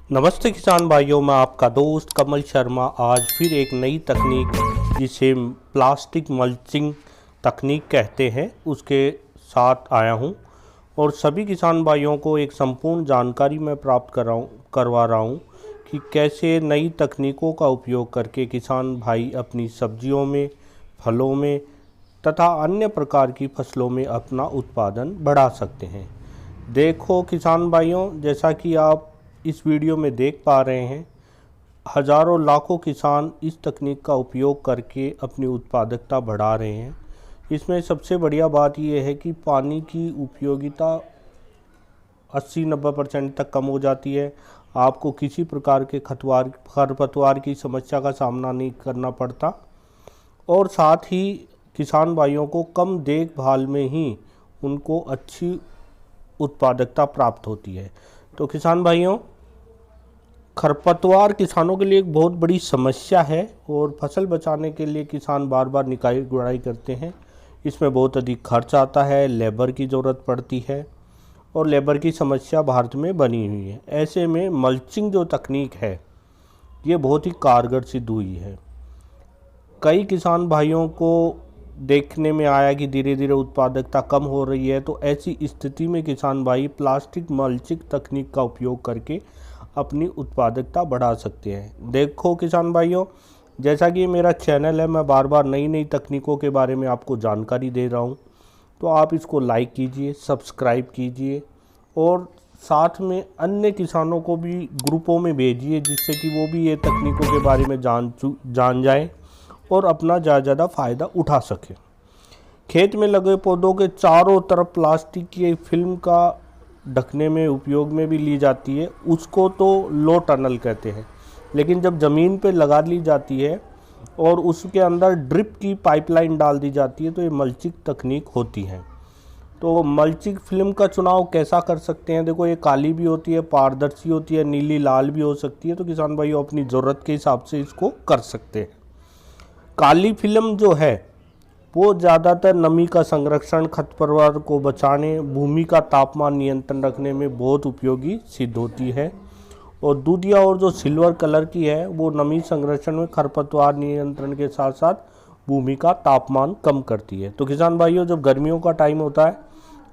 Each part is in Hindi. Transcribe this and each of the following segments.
नमस्ते किसान भाइयों, मैं आपका दोस्त कमल शर्मा आज फिर एक नई तकनीक जिसे प्लास्टिक मल्चिंग तकनीक कहते हैं उसके साथ आया हूं और सभी किसान भाइयों को एक संपूर्ण जानकारी मैं प्राप्त करवा रहा हूं कि कैसे नई तकनीकों का उपयोग करके किसान भाई अपनी सब्जियों में, फलों में तथा अन्य प्रकार की फसलों में अपना उत्पादन बढ़ा सकते हैं। देखो किसान भाइयों, जैसा कि आप इस वीडियो में देख पा रहे हैं, हज़ारों लाखों किसान इस तकनीक का उपयोग करके अपनी उत्पादकता बढ़ा रहे हैं। इसमें सबसे बढ़िया बात यह है कि पानी की उपयोगिता 80-90% तक कम हो जाती है। आपको किसी प्रकार के खरपतवार की समस्या का सामना नहीं करना पड़ता और साथ ही किसान भाइयों को कम देखभाल में ही उनको अच्छी उत्पादकता प्राप्त होती है। तो किसान भाइयों, खरपतवार किसानों के लिए एक बहुत बड़ी समस्या है और फसल बचाने के लिए किसान बार बार निकाई गुड़ाई करते हैं। इसमें बहुत अधिक खर्च आता है, लेबर की ज़रूरत पड़ती है और लेबर की समस्या भारत में बनी हुई है। ऐसे में मल्चिंग जो तकनीक है ये बहुत ही कारगर सिद्ध हुई है। कई किसान भाइयों को देखने में आया कि धीरे धीरे उत्पादकता कम हो रही है, तो ऐसी स्थिति में किसान भाई प्लास्टिक मल्चिंग तकनीक का उपयोग करके अपनी उत्पादकता बढ़ा सकते हैं। देखो किसान भाइयों, जैसा कि मेरा चैनल है, मैं बार बार नई नई तकनीकों के बारे में आपको जानकारी दे रहा हूं, तो आप इसको लाइक कीजिए, सब्सक्राइब कीजिए और साथ में अन्य किसानों को भी ग्रुपों में भेजिए, जिससे कि वो भी ये तकनीकों के बारे में जान जाएँ और अपना ज़्यादा फ़ायदा उठा सके। खेत में लगे पौधों के चारों तरफ प्लास्टिक की फिल्म का ढकने में उपयोग में भी ली जाती है, उसको तो लो टनल कहते हैं। लेकिन जब ज़मीन पे लगा ली जाती है और उसके अंदर ड्रिप की पाइपलाइन डाल दी जाती है, तो ये मल्चिंग तकनीक होती है। तो मल्चिंग फिल्म का चुनाव कैसा कर सकते हैं? देखो, ये काली भी होती है, पारदर्शी होती है, नीली लाल भी हो सकती है। तो किसान भाइयों अपनी ज़रूरत के हिसाब से इसको कर सकते हैं। काली फिल्म जो है वो ज़्यादातर नमी का संरक्षण, खरपतवार को बचाने, भूमि का तापमान नियंत्रण रखने में बहुत उपयोगी सिद्ध होती है। और दूधिया और जो सिल्वर कलर की है वो नमी संरक्षण में, खरपतवार नियंत्रण के साथ साथ भूमि का तापमान कम करती है। तो किसान भाइयों, जब गर्मियों का टाइम होता है,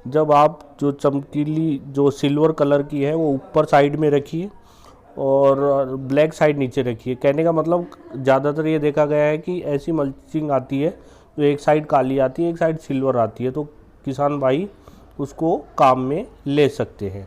जब आप जो चमकीली जो सिल्वर कलर की है वो ऊपर साइड में रखिए और ब्लैक साइड नीचे रखिए। कहने का मतलब ज़्यादातर ये देखा गया है कि ऐसी मल्चिंग आती है तो एक साइड काली आती है, एक साइड सिल्वर आती है, तो किसान भाई उसको काम में ले सकते हैं।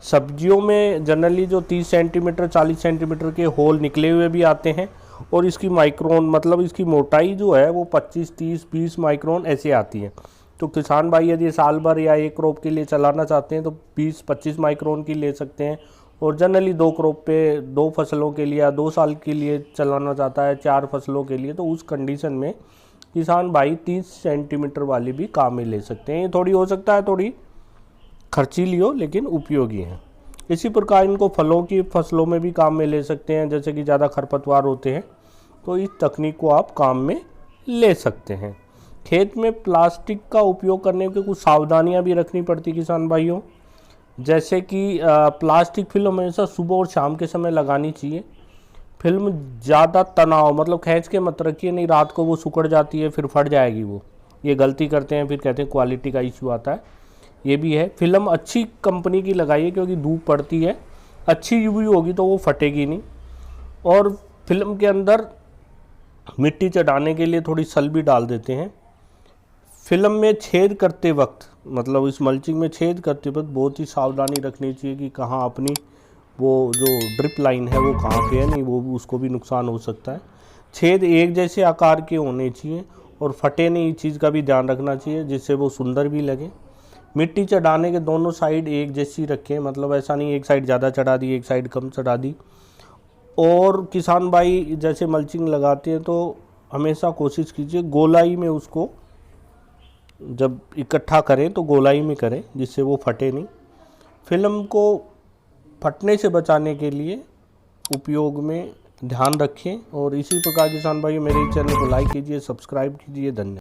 सब्जियों में जनरली जो 30 सेंटीमीटर 40 सेंटीमीटर के होल निकले हुए भी आते हैं और इसकी माइक्रोन मतलब इसकी मोटाई जो है वो 25, 30, 20 माइक्रोन ऐसे आती है। तो किसान भाई यदि साल भर या एक क्रॉप के लिए चलाना चाहते हैं तो 20-25 माइक्रोन की ले सकते हैं। और जनरली 2 क्रॉप पे 2 फसलों के लिए या 2 साल के लिए चलाना चाहता है, 4 फसलों के लिए, तो उस कंडीशन में किसान भाई 30 सेंटीमीटर वाली भी काम में ले सकते हैं। ये थोड़ी हो सकता है थोड़ी खर्चीली हो, लेकिन उपयोगी है। इसी प्रकार इनको फलों की फसलों में भी काम में ले सकते हैं, जैसे कि ज़्यादा खरपतवार होते हैं, तो इस तकनीक को आप काम में ले सकते हैं। खेत में प्लास्टिक का उपयोग करने के कुछ सावधानियां भी रखनी पड़ती किसान भाइयों, जैसे कि प्लास्टिक फिल्म हमेशा सुबह और शाम के समय लगानी चाहिए। फिल्म ज़्यादा तनाव मतलब खींच के मत रखिए, नहीं रात को वो सिकुड़ जाती है, फिर फट जाएगी। वो ये गलती करते हैं, फिर कहते हैं क्वालिटी का इशू आता है, ये भी है। फिल्म अच्छी कंपनी की लगाइए, क्योंकि धूप पड़ती है, अच्छी यूवी होगी तो वो फटेगी नहीं। और फिल्म के अंदर मिट्टी चढ़ाने के लिए थोड़ी सल भी डाल देते हैं। फिल्म में छेद करते वक्त मतलब इस मल्चिंग में छेद करते वक्त बहुत ही सावधानी रखनी चाहिए कि कहाँ अपनी वो जो ड्रिप लाइन है वो कहाँ पे है, नहीं वो उसको भी नुकसान हो सकता है। छेद एक जैसे आकार के होने चाहिए और फटे नहीं, इस चीज़ का भी ध्यान रखना चाहिए, जिससे वो सुंदर भी लगे। मिट्टी चढ़ाने के दोनों साइड एक जैसी रखें, मतलब ऐसा नहीं एक साइड ज़्यादा चढ़ा दी, एक साइड कम चढ़ा दी। और किसान भाई जैसे मल्चिंग लगाते हैं तो हमेशा कोशिश कीजिए गोलाई में उसको जब इकट्ठा करें तो गोलाई में करें, जिससे वो फटे नहीं। फिल्म को फटने से बचाने के लिए उपयोग में ध्यान रखें। और इसी प्रकार किसान भाई मेरे चैनल को लाइक कीजिए, सब्सक्राइब कीजिए। धन्यवाद।